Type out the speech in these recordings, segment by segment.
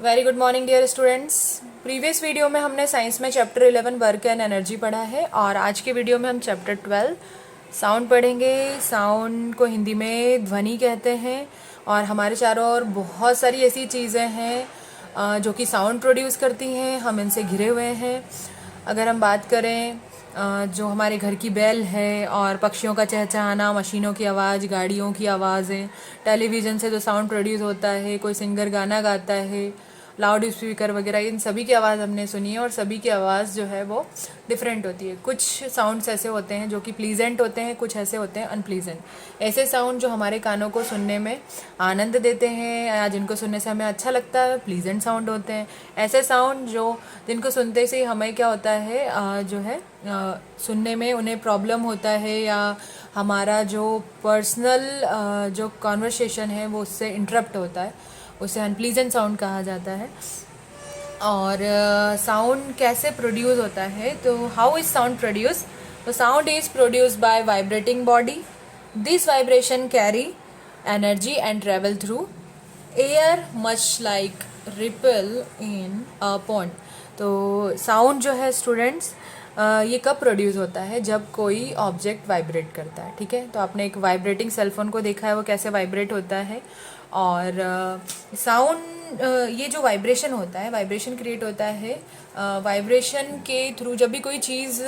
Very good morning dear students. Previous video में हमने science में चैप्टर 11 वर्क एंड एनर्जी पढ़ा है और आज के वीडियो में हम चैप्टर 12 साउंड पढ़ेंगे। साउंड को हिंदी में ध्वनि कहते हैं और हमारे चारों ओर बहुत सारी ऐसी चीज़ें हैं जो कि साउंड प्रोड्यूस करती हैं, हम इनसे घिरे हुए हैं। अगर हम बात करें जो हमारे घर की बेल है और पक्षियों का चहचहाना, मशीनों की आवाज़, गाड़ियों की आवाज़ें, टेलीविज़न से जो साउंड प्रोड्यूस होता है, कोई सिंगर गाना गाता है, लाउड स्पीकर वगैरह, इन सभी की आवाज़ हमने सुनी है और सभी की आवाज़ जो है वो डिफरेंट होती है। कुछ साउंड्स ऐसे होते हैं जो कि प्लीजेंट होते हैं, कुछ ऐसे होते हैं अनप्लीजेंट। ऐसे साउंड जो हमारे कानों को सुनने में आनंद देते हैं या जिनको सुनने से हमें अच्छा लगता है, प्लीजेंट साउंड होते हैं। ऐसे साउंड जो जिनको सुनते से हमें क्या होता है जो है सुनने में उन्हें प्रॉब्लम होता है या हमारा जो पर्सनल जो कॉन्वर्सेशन है वो उससे इंटरप्ट होता है, उसे अनप्लीजेंट साउंड कहा जाता है। और साउंड कैसे प्रोड्यूस होता है, तो हाउ इज साउंड प्रोड्यूस? तो sound is produce by vibrating body. This vibration carry energy and travel through air much like ripple in a pond. तो साउंड जो है स्टूडेंट्स ये कब प्रोड्यूस होता है? जब कोई ऑब्जेक्ट वाइब्रेट करता है। ठीक है, तो आपने एक वाइब्रेटिंग सेलफोन को देखा है, वो कैसे वाइब्रेट होता है। और साउंड ये जो वाइब्रेशन होता है, वाइब्रेशन क्रिएट होता है वाइब्रेशन के थ्रू। जब भी कोई चीज़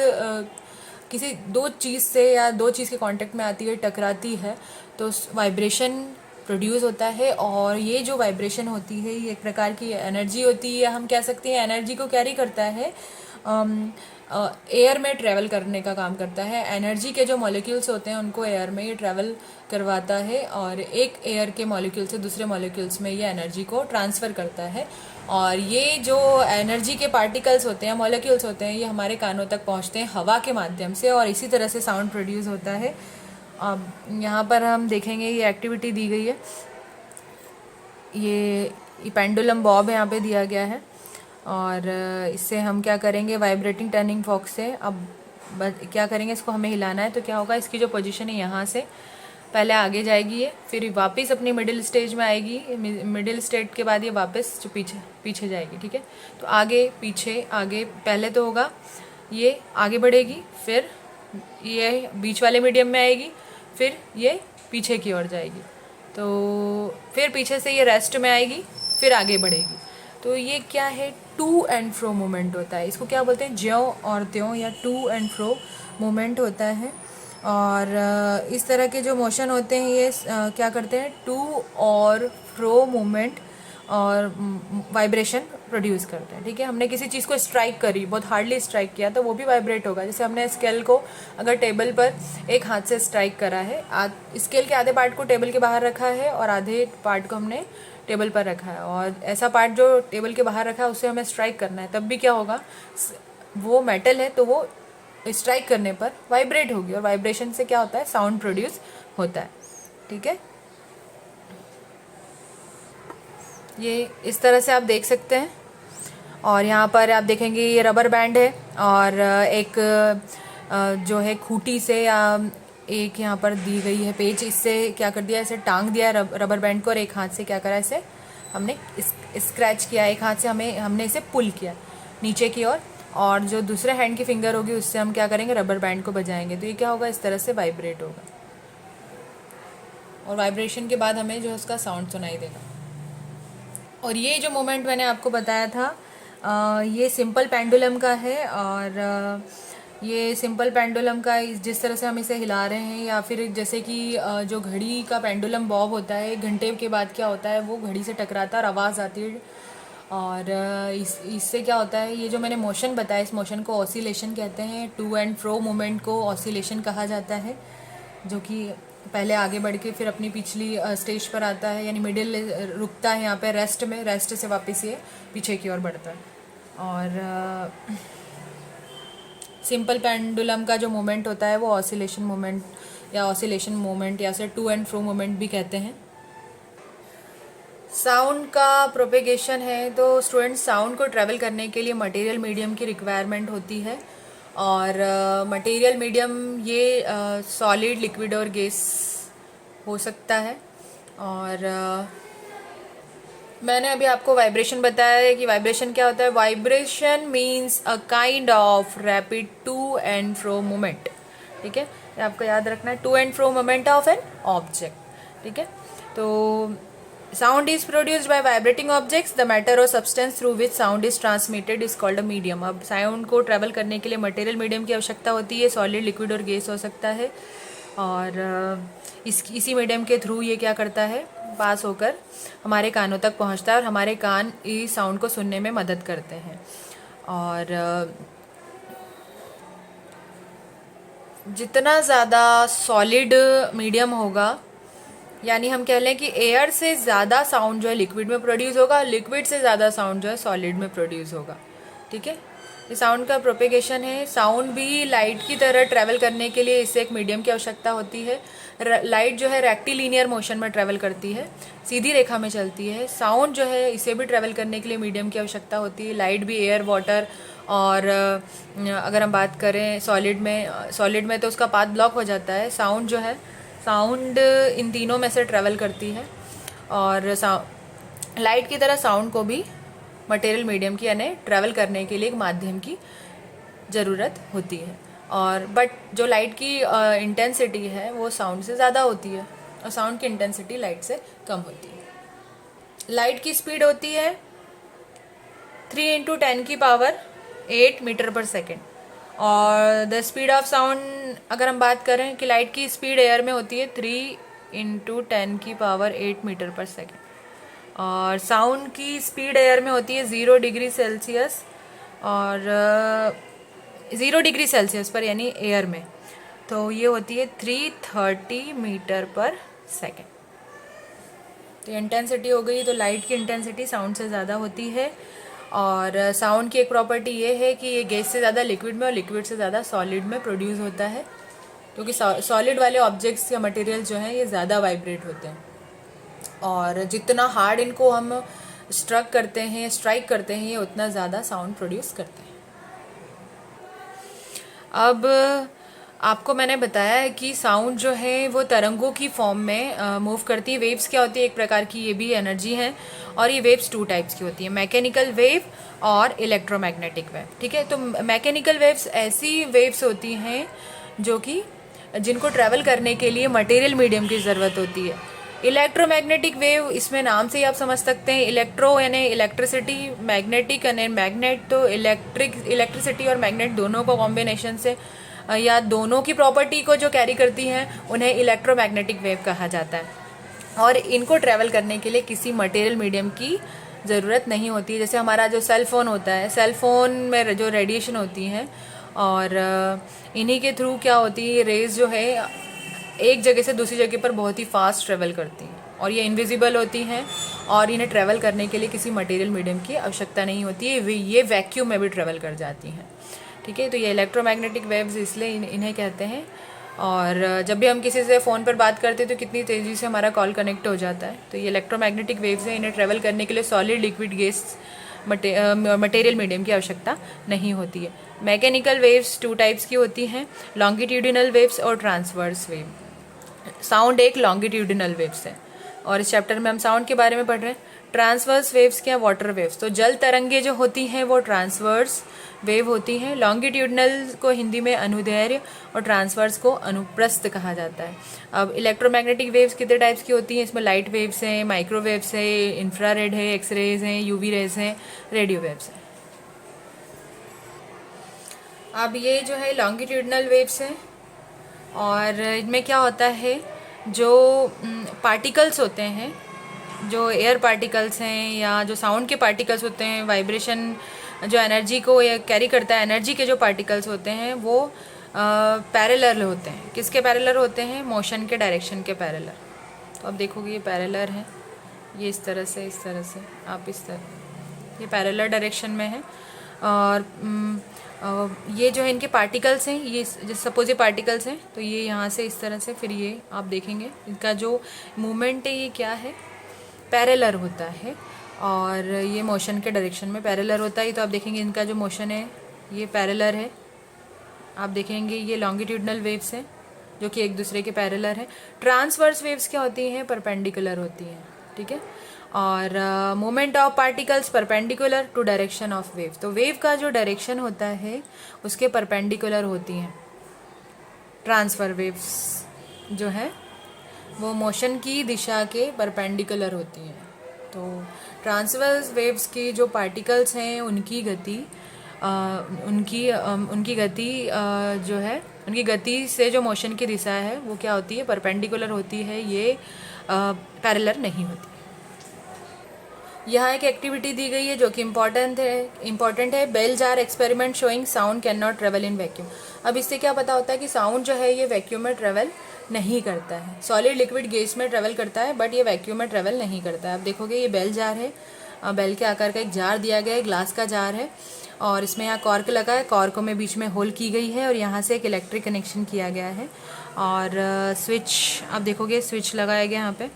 किसी दो चीज़ से या दो चीज़ के कांटेक्ट में आती है, टकराती है, तो वाइब्रेशन प्रोड्यूस होता है। और ये जो वाइब्रेशन होती है ये एक प्रकार की एनर्जी होती है, हम कह सकते हैं एनर्जी को कैरी करता है, एयर में ट्रैवल करने का काम करता है। एनर्जी के जो मॉलिक्यूल्स होते हैं उनको एयर में ये ट्रैवल करवाता है और एक एयर के मॉलिक्यूल से दूसरे मॉलिक्यूल्स में ये एनर्जी को ट्रांसफ़र करता है। और ये जो एनर्जी के पार्टिकल्स होते हैं, मॉलिक्यूल्स होते हैं, ये हमारे कानों तक पहुंचते हैं हवा के माध्यम से और इसी तरह से साउंड प्रोड्यूस होता है। अब यहाँ पर हम देखेंगे ये एक्टिविटी दी गई है, ये पेंडुलम बॉब यहाँ पे दिया गया है और इससे हम क्या करेंगे, वाइब्रेटिंग टर्निंग फॉक से अब क्या करेंगे, इसको हमें हिलाना है। तो क्या होगा, इसकी जो पोजीशन है यहाँ से पहले आगे जाएगी ये, फिर वापस अपनी मिडिल स्टेज में आएगी। मिडिल स्टेट के बाद ये वापस जो पीछे पीछे जाएगी। ठीक है, तो आगे पीछे, आगे पहले तो होगा ये आगे बढ़ेगी, फिर ये बीच वाले मीडियम में आएगी, फिर ये पीछे की ओर जाएगी, तो फिर पीछे से ये रेस्ट में आएगी, फिर आगे बढ़ेगी। तो ये क्या है, टू एंड फ्रो मूवमेंट होता है। इसको क्या बोलते हैं, ज्यों और त्यों या टू एंड फ्रो मूवमेंट होता है। और इस तरह के जो मोशन होते हैं ये क्या करते हैं, टू और फ्रो मूवमेंट और वाइब्रेशन प्रोड्यूस करते हैं। ठीक है, हमने किसी चीज़ को स्ट्राइक करी, बहुत हार्डली स्ट्राइक किया, तो वो भी वाइब्रेट होगा। जैसे हमने स्केल को अगर टेबल पर एक हाथ से स्ट्राइक करा है, स्केल के आधे पार्ट को टेबल के बाहर रखा है और आधे पार्ट को हमने टेबल पर रखा है, और ऐसा पार्ट जो टेबल के बाहर रखा है उससे हमें स्ट्राइक करना है, तब भी क्या होगा, वो मेटल है तो वो स्ट्राइक करने पर वाइब्रेट होगी और वाइब्रेशन से क्या होता है, साउंड प्रोड्यूस होता है। ठीक है, ये इस तरह से आप देख सकते हैं। और यहाँ पर आप देखेंगे ये रबर बैंड है और एक जो है खूंटी से या एक यहाँ पर दी गई है पेच, इससे क्या कर दिया, इसे टांग दिया रबर बैंड को और एक हाथ से क्या करा, इसे हमने स्क्रैच किया, एक हाथ से हमने इसे पुल किया नीचे की ओर, और जो दूसरे हैंड की फिंगर होगी उससे हम क्या करेंगे, रबर बैंड को बजाएंगे, तो ये क्या होगा, इस तरह से वाइब्रेट होगा और वाइब्रेशन के बाद हमें जो है उसका साउंड सुनाई देगा। और ये जो मोमेंट मैंने आपको बताया था ये सिंपल पेंडुलम का है और ये सिंपल पेंडुलम का जिस तरह से हम इसे हिला रहे हैं, या फिर जैसे कि जो घड़ी का पेंडुलम बॉब होता है, घंटे के बाद क्या होता है, वो घड़ी से टकराता है और आवाज़ आती है। और इससे क्या होता है, ये जो मैंने मोशन बताया, इस मोशन को ऑसिलेशन कहते हैं। टू एंड फ्रो मूवमेंट को ऑसिलेशन कहा जाता है, जो कि पहले आगे बढ़ के फिर अपनी पिछली स्टेज पर आता है, यानी मिडिल रुकता है यहाँ पे रेस्ट में, रेस्ट से वापस ये पीछे की ओर बढ़ता है। और सिंपल पेंडुलम का जो मूवमेंट होता है वो ऑसिलेशन मूवमेंट या ऑसिलेशन मूवमेंट या से टू एंड फ्रो मूवमेंट भी कहते हैं। साउंड का प्रोपेगेशन है, तो स्टूडेंट साउंड को ट्रैवल करने के लिए मटेरियल मीडियम की रिक्वायरमेंट होती है। और मटेरियल मीडियम ये सॉलिड, लिक्विड और गैस हो सकता है। और मैंने अभी आपको वाइब्रेशन बताया है कि वाइब्रेशन क्या होता है। Vibration means a kind of rapid to and fro movement. ठीक है, ये आपको याद रखना है, to and fro movement of an object. ठीक है, तो sound is produced by vibrating objects. The matter और substance through which sound is transmitted is called a medium. अब साउंड को ट्रेवल करने के लिए मटेरियल मीडियम की आवश्यकता होती है। सॉलिड, लिक्विड और गैस हो सकता है, और इसी मीडियम के थ्रू ये क्या करता है, पास होकर हमारे कानों तक पहुंचता है, और हमारे कान इस साउंड को सुनने में मदद करते हैं। और जितना ज़्यादा सॉलिड मीडियम होगा, यानी हम कह लें कि एयर से ज़्यादा साउंड जो है लिक्विड में प्रोड्यूस होगा, लिक्विड से ज़्यादा साउंड जो है सॉलिड में प्रोड्यूस होगा। ठीक है, ये साउंड का प्रोपेगेशन है। साउंड भी लाइट की तरह ट्रैवल करने के लिए इससे एक मीडियम की आवश्यकता होती है। लाइट जो है रेक्टिलिनियर मोशन में ट्रैवल करती है, सीधी रेखा में चलती है। साउंड जो है इसे भी ट्रैवल करने के लिए मीडियम की आवश्यकता होती है। लाइट भी एयर, वाटर, और अगर हम बात करें सॉलिड में तो उसका पाथ ब्लॉक हो जाता है। साउंड जो है, साउंड इन तीनों में से ट्रैवल करती है। और लाइट की तरह साउंड को भी मटेरियल मीडियम की यानी ट्रैवल करने के लिए एक माध्यम की ज़रूरत होती है। और बट जो लाइट की इंटेंसिटी है वो साउंड से ज़्यादा होती है, और साउंड की इंटेंसिटी लाइट से कम होती है। लाइट की स्पीड होती है 3 × 10⁸ मीटर पर सेकेंड। और द स्पीड ऑफ साउंड, अगर हम बात करें कि लाइट की स्पीड एयर में होती है 3 × 10⁸ मीटर पर सेकेंड, और साउंड की स्पीड एयर में होती है 0 डिग्री सेल्सियस, और 0 डिग्री सेल्सियस पर यानी एयर में, तो ये होती है 330 मीटर पर सेकेंड। तो इंटेंसिटी हो गई, तो लाइट की इंटेंसिटी साउंड से ज़्यादा होती है। और साउंड की एक प्रॉपर्टी ये है कि ये गैस से ज़्यादा लिक्विड में और लिक्विड से ज़्यादा सॉलिड में प्रोड्यूस होता है, क्योंकि सॉलिड वाले ऑब्जेक्ट्स या मटेरियल जो हैं ये ज़्यादा वाइब्रेट होते हैं, और जितना हार्ड इनको हम स्ट्राइक करते हैं ये उतना ज़्यादा साउंड प्रोड्यूस करते हैं। अब आपको मैंने बताया है कि साउंड जो है वो तरंगों की फॉर्म में मूव करती है। वेव्स क्या होती है, एक प्रकार की ये भी एनर्जी है, और ये वेव्स 2 टाइप्स की होती है, मैकेनिकल वेव और इलेक्ट्रोमैग्नेटिक वेव। ठीक है, तो मैकेनिकल वेव्स ऐसी वेव्स होती हैं जो कि जिनको ट्रैवल करने के लिए मटेरियल मीडियम की ज़रूरत होती है। इलेक्ट्रोमैग्नेटिक वेव, इसमें नाम से ही आप समझ सकते हैं, इलेक्ट्रो यानी इलेक्ट्रिसिटी, मैग्नेटिक यानी मैग्नेट, तो इलेक्ट्रिसिटी और मैग्नेट दोनों को कॉम्बिनेशन से या दोनों की प्रॉपर्टी को जो कैरी करती हैं उन्हें इलेक्ट्रोमैग्नेटिक वेव कहा जाता है। और इनको ट्रैवल करने के लिए किसी मटेरियल मीडियम की ज़रूरत नहीं होती है। जैसे हमारा जो सेल फ़ोन होता है, सेल फ़ोन में जो रेडिएशन होती हैं, और इन्हीं के थ्रू क्या होती है, रेज जो है एक जगह से दूसरी जगह पर बहुत ही फास्ट ट्रैवल करती हैं, और ये इनविजिबल होती हैं, और इन्हें ट्रैवल करने के लिए किसी मटेरियल मीडियम की आवश्यकता नहीं होती है। ये वैक्यूम में भी ट्रैवल कर जाती हैं। ठीक है, तो ये इलेक्ट्रोमैग्नेटिक वेव्स इसलिए इन्हें कहते हैं। और जब भी हम किसी से फ़ोन पर बात करते हैं तो कितनी तेज़ी से हमारा कॉल कनेक्ट हो जाता है, तो ये इलेक्ट्रोमैग्नेटिक वेव्स हैं। इन्हें ट्रैवल करने के लिए solid, liquid, gas, material medium की आवश्यकता नहीं होती है। मैकेनिकल वेव्स 2 टाइप्स की होती हैं, लॉन्गिट्यूडिनल वेव्स और ट्रांसवर्स वेव। साउंड एक लॉन्गिट्यूडिनल वेव्स है, और इस चैप्टर में हम साउंड के बारे में पढ़ रहे हैं। ट्रांसवर्स वेव्स क्या, वाटर वेव्स, तो जल तरंगे जो होती हैं वो ट्रांसवर्स वेव होती हैं। लॉन्गिट्यूडनल को हिंदी में अनुदैर्घ्य और ट्रांसवर्स को अनुप्रस्थ कहा जाता है। अब इलेक्ट्रोमैग्नेटिक वेव्स कितने टाइप्स की होती हैं, इसमें लाइट वेव्स हैं, माइक्रोवेव्स है, इंफ्रारेड है, एक्सरेज हैं, यूवी रेज हैं, रेडियो वेव्स हैं। अब ये जो है लॉन्गिट्यूडनल वेव्स हैं, और इनमें क्या होता है, जो पार्टिकल्स होते हैं, जो एयर पार्टिकल्स हैं या जो साउंड के पार्टिकल्स होते हैं, वाइब्रेशन जो एनर्जी को कैरी करता है, एनर्जी के जो पार्टिकल्स होते हैं वो पैरेलल होते हैं। किसके पैरेलल होते हैं, मोशन के डायरेक्शन के पैरेलल। तो अब देखोगे ये पैरेलल है, ये इस तरह से आप इस तरह, ये पैरेलल डायरेक्शन में है। और ये जो है इनके पार्टिकल्स हैं, ये जैसे सपोज ये पार्टिकल्स हैं, तो ये यहाँ से इस तरह से, फिर ये आप देखेंगे इनका जो मूवमेंट है ये क्या है, पैरेलल होता है, और ये मोशन के डायरेक्शन में पैरेलल होता है। तो आप देखेंगे इनका जो मोशन है ये पैरेलल है। आप देखेंगे ये लॉन्गिट्यूडनल वेव्स हैं जो कि एक दूसरे के पैरेलल हैं। ट्रांसवर्स वेव्स क्या होती हैं, परपेंडिकुलर होती हैं। ठीक है, और moment of particles perpendicular to direction of wave, तो वेव का जो डायरेक्शन होता है उसके परपेंडिकुलर होती हैं। ट्रांसफर वेव्स जो है वो मोशन की दिशा के परपेंडिकुलर होती हैं। तो ट्रांसवर्स वेव्स की जो पार्टिकल्स हैं उनकी गति उनकी गति जो है उनकी गति से जो मोशन की दिशा है वो क्या होती है, परपेंडिकुलर होती है, ये पैरेलल नहीं होती। यहाँ एक एक्टिविटी दी गई है जो कि इम्पॉर्टेंट है। Bell jar experiment showing sound can not travel in vacuum. अब इससे क्या पता होता है कि साउंड जो है ये वैक्यूम में ट्रेवल नहीं करता है। सॉलिड लिक्विड गैस में ट्रेवल करता है बट ये वैक्यूम में ट्रेवल नहीं करता है। अब देखोगे ये बेल जार है, बेल के आकार का एक जार दिया गया है, ग्लास का जार है और इसमें यहाँ कॉर्क लगा है, कॉर्क में बीच में होल की गई है और यहाँ से एक इलेक्ट्रिक कनेक्शन किया गया है और स्विच, आप देखोगे स्विच लगाया गया यहाँ पे,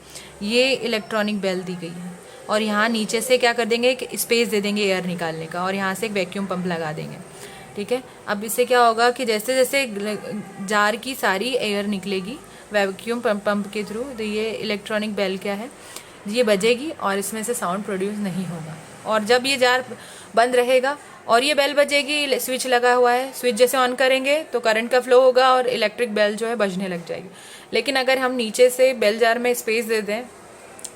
ये इलेक्ट्रॉनिक बेल दी गई है और यहाँ नीचे से क्या कर देंगे, एक स्पेस दे देंगे एयर निकालने का और यहाँ से एक वैक्यूम पंप लगा देंगे। ठीक है, अब इससे क्या होगा कि जैसे जैसे जार की सारी एयर निकलेगी वैक्यूम पंप के थ्रू, तो ये इलेक्ट्रॉनिक बेल क्या है, ये बजेगी और इसमें से साउंड प्रोड्यूस नहीं होगा। और जब ये जार बंद रहेगा और ये बेल बजेगी, स्विच लगा हुआ है, स्विच जैसे ऑन करेंगे तो करंट का फ्लो होगा और इलेक्ट्रिक बेल जो है बजने लग जाएगी। लेकिन अगर हम नीचे से बेल जार में स्पेस दे दें,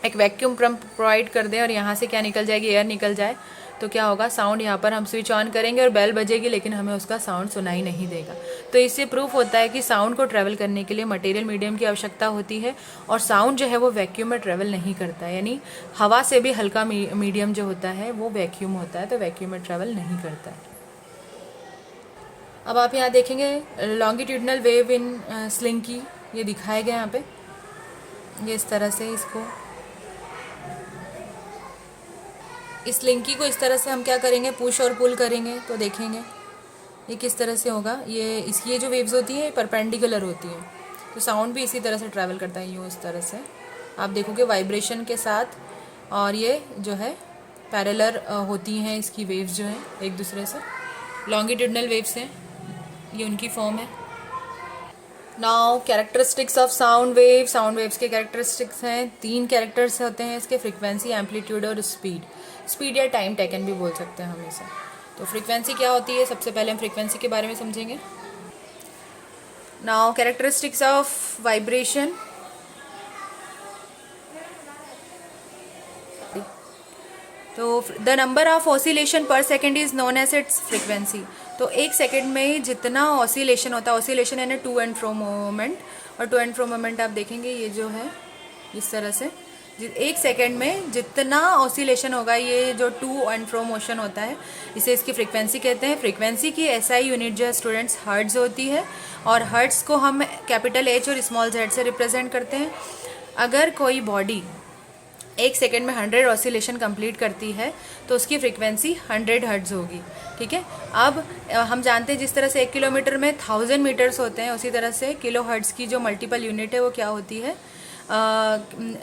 एक वैक्यूम पंप प्रोवाइड कर दें और यहाँ से क्या निकल जाएगी, एयर निकल जाए, तो क्या होगा, साउंड यहाँ पर हम स्विच ऑन करेंगे और बेल बजेगी लेकिन हमें उसका साउंड सुनाई नहीं देगा। तो इससे प्रूफ होता है कि साउंड को ट्रैवल करने के लिए मटेरियल मीडियम की आवश्यकता होती है और साउंड जो है वो वैक्यूम में ट्रैवल नहीं करता है, यानी हवा से भी हल्का मीडियम जो होता है वो वैक्यूम होता है, तो वैक्यूम में ट्रैवल नहीं करता है। अब आप यहाँ देखेंगे लॉन्गिट्यूडनल वेव इन स्लिंकी, ये दिखाया गया यहाँ पे, ये इस तरह से इस लिंकी को इस तरह से हम क्या करेंगे, पुश और पुल करेंगे तो देखेंगे ये किस तरह से होगा। ये जो वेव्स होती हैं परपेंडिकुलर होती हैं, तो साउंड भी इसी तरह से ट्रैवल करता है, यूँ इस तरह से आप देखोगे वाइब्रेशन के साथ, और ये जो है पैरेलल होती हैं इसकी वेव्स जो हैं एक दूसरे से, लॉन्गिट्यूडनल वेव्स हैं, ये उनकी फॉर्म है। Now characteristics of sound waves के कैरेक्टरिस्टिक्स हैं, 3 कैरेक्टर्स होते हैं इसके, फ्रीक्वेंसी, एम्पलीट्यूड और स्पीड या टाइम टेकन भी बोल सकते हैं हम इसे। तो फ्रीक्वेंसी क्या होती है, सबसे पहले हम फ्रीक्वेंसी के बारे में समझेंगे। नाउ कैरेक्टरिस्टिक्स ऑफ वाइब्रेशन, तो the number of oscillation per second is known as its frequency. तो एक सेकेंड में जितना ऑसिलेशन होता है, ऑसिलेशन यानी टू एंड फ्रो मोमेंट, और टू एंड फ्रो मोमेंट आप देखेंगे ये जो है इस तरह से, एक सेकेंड में जितना ऑसिलेशन होगा, ये जो टू एंड फ्रो मोशन होता है, इसे इसकी फ्रीक्वेंसी कहते हैं। फ्रीक्वेंसी की एसआई यूनिट जो है स्टूडेंट्स हर्ट्ज होती है और हर्ट्ज को हम कैपिटल एच और स्मॉल जेड से रिप्रेजेंट करते हैं। अगर कोई बॉडी एक सेकेंड में 100 ऑसिलेशन कंप्लीट करती है तो उसकी फ्रीक्वेंसी 100 हर्ट्ज होगी। ठीक है, अब हम जानते हैं जिस तरह से 1 किलोमीटर में 1000 मीटर्स होते हैं, उसी तरह से किलो हर्ट्ज की जो मल्टीपल यूनिट है वो क्या होती है,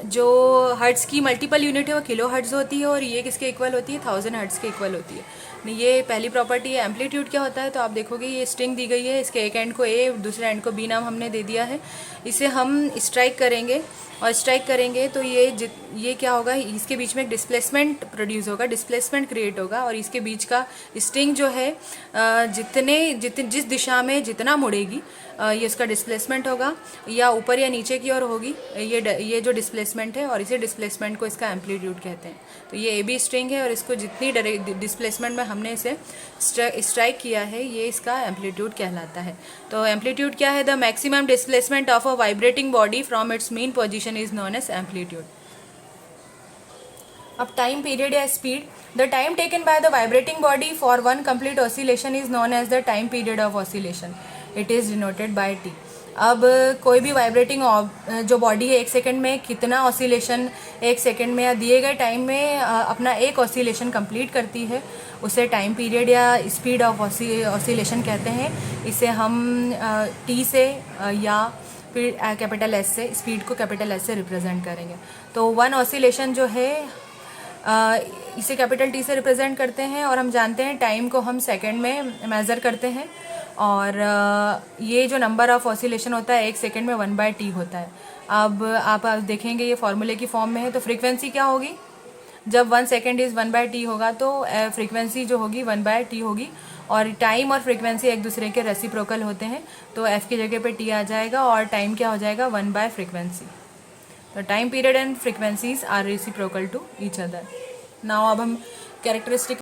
जो हर्ट्ज की मल्टीपल यूनिट है वो किलो हर्ट्ज होती है और ये किसके इक्वल होती है, 1000 हर्ट्ज के इक्वल होती है। ये पहली प्रॉपर्टी है। एम्पलीट्यूड क्या होता है, तो आप देखोगे ये स्ट्रिंग दी गई है, इसके एक एंड को ए दूसरे एंड को बी नाम हमने दे दिया है। इसे हम स्ट्राइक करेंगे और स्ट्राइक करेंगे तो ये क्या होगा, इसके बीच में एक डिस्प्लेसमेंट प्रोड्यूस होगा, डिस्प्लेसमेंट क्रिएट होगा और इसके बीच का स्ट्रिंग जो है जिस दिशा में जितना मुड़ेगी ये उसका डिस्प्लेसमेंट होगा, या ऊपर या नीचे की ओर होगी ये जो डिस्प्लेसमेंट है, और इसे डिस्प्लेसमेंट को इसका एम्पलीट्यूड कहते हैं। तो ये ए बी स्ट्रिंग है और इसको जितनी डिस्प्लेसमेंट में हमने इसे स्ट्राइक किया है ये इसका एम्पलीट्यूड कहलाता है। तो एम्पलीट्यूड क्या है, the maximum displacement of a vibrating body from its mean position is known as amplitude. अब टाइम पीरियड या speed, the time taken by the vibrating body for one complete oscillation is known as the time period of oscillation, it is denoted by T. अब कोई भी vibrating जो body है एक second में कितना ऑसिलेशन एक सेकंड में या दिए गए टाइम में अपना एक ऑसिलेशन कंप्लीट करती है, उसे टाइम पीरियड या स्पीड ऑफ ऑसिलेशन कहते हैं। इसे हम टी से या फिर कैपिटल एस से, स्पीड को कैपिटल एस से रिप्रेजेंट करेंगे। तो वन ऑसिलेशन जो है इसे कैपिटल टी से रिप्रेजेंट करते हैं और हम जानते हैं टाइम को हम सेकंड में मेज़र करते हैं, और ये जो नंबर ऑफ ऑसिलेशन होता है एक सेकंड में 1/t होता है। अब आप देखेंगे ये फॉर्मूले की फॉर्म में है, तो फ्रीक्वेंसी क्या होगी, जब 1 सेकेंड इज़ 1/t होगा तो फ्रीक्वेंसी जो होगी 1/t होगी, और टाइम और फ्रीक्वेंसी एक दूसरे के रेसिप्रोकल होते हैं, तो f की जगह पे t आ जाएगा और टाइम क्या हो जाएगा 1/फ्रीक्वेंसी। तो time period and frequencies are reciprocal to each other. Now अब हम कैरेक्टरिस्टिक